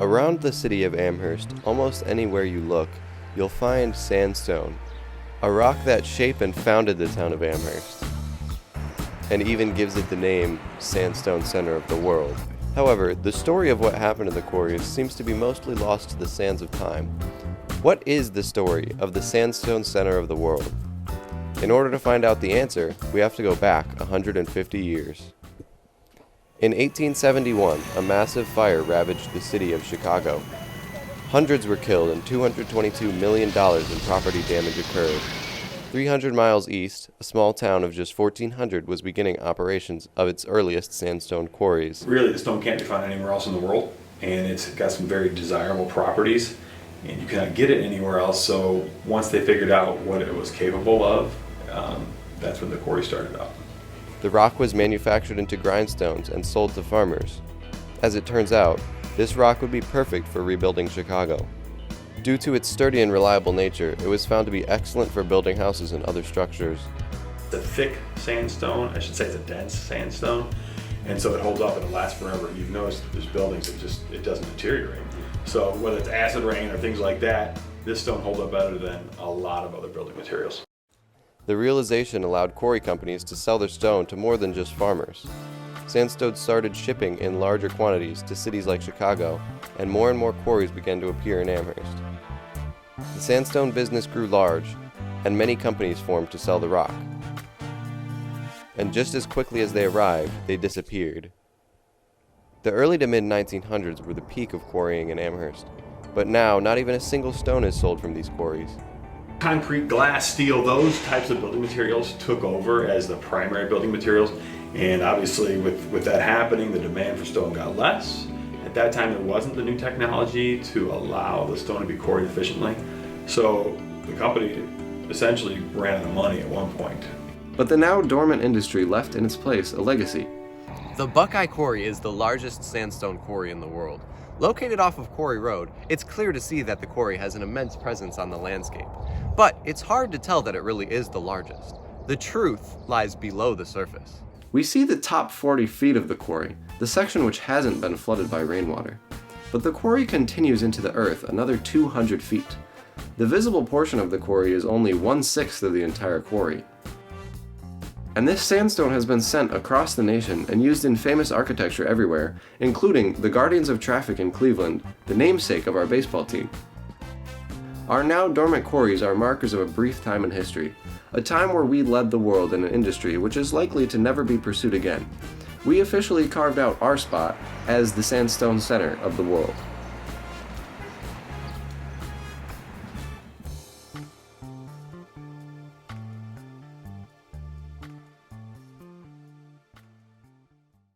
Around the city of Amherst, almost anywhere you look, you'll find sandstone, a rock that shaped and founded the town of Amherst, and even gives it the name Sandstone Center of the World. However, the story of what happened to the quarries seems to be mostly lost to the sands of time. What is the story of the Sandstone Center of the World? In order to find out the answer, we have to go back 150 years. In 1871, a massive fire ravaged the city of Chicago. Hundreds were killed and $222 million in property damage occurred. 300 miles east, a small town of just 1,400 was beginning operations of its earliest sandstone quarries. Really, the stone can't be found anywhere else in the world, and it's got some very desirable properties, and you cannot get it anywhere else. So once they figured out what it was capable of, that's when the quarry started up. The rock was manufactured into grindstones and sold to farmers. As it turns out, this rock would be perfect for rebuilding Chicago. Due to its sturdy and reliable nature, it was found to be excellent for building houses and other structures. It's a thick sandstone, I should say it's a dense sandstone, and so it holds up and it lasts forever. You've noticed there's buildings that it doesn't deteriorate. So whether it's acid rain or things like that, this stone holds up better than a lot of other building materials. The realization allowed quarry companies to sell their stone to more than just farmers. Sandstone started shipping in larger quantities to cities like Chicago, and more quarries began to appear in Amherst. The sandstone business grew large, and many companies formed to sell the rock. And just as quickly as they arrived, they disappeared. The early to mid-1900s were the peak of quarrying in Amherst, but now not even a single stone is sold from these quarries. Concrete, glass, steel, those types of building materials took over as the primary building materials, and obviously with that happening, the demand for stone got less. At that time, there wasn't the new technology to allow the stone to be quarried efficiently, so the company essentially ran out of money at one point. But the now dormant industry left in its place a legacy. The Buckeye Quarry is the largest sandstone quarry in the world. Located off of Quarry Road, it's clear to see that the quarry has an immense presence on the landscape. But it's hard to tell that it really is the largest. The truth lies below the surface. We see the top 40 feet of the quarry, the section which hasn't been flooded by rainwater. But the quarry continues into the earth another 200 feet. The visible portion of the quarry is only 1/6 of the entire quarry. And this sandstone has been sent across the nation and used in famous architecture everywhere, including the Guardians of Traffic in Cleveland, the namesake of our baseball team. Our now dormant quarries are markers of a brief time in history, a time where we led the world in an industry which is likely to never be pursued again. We officially carved out our spot as the Sandstone Center of the World.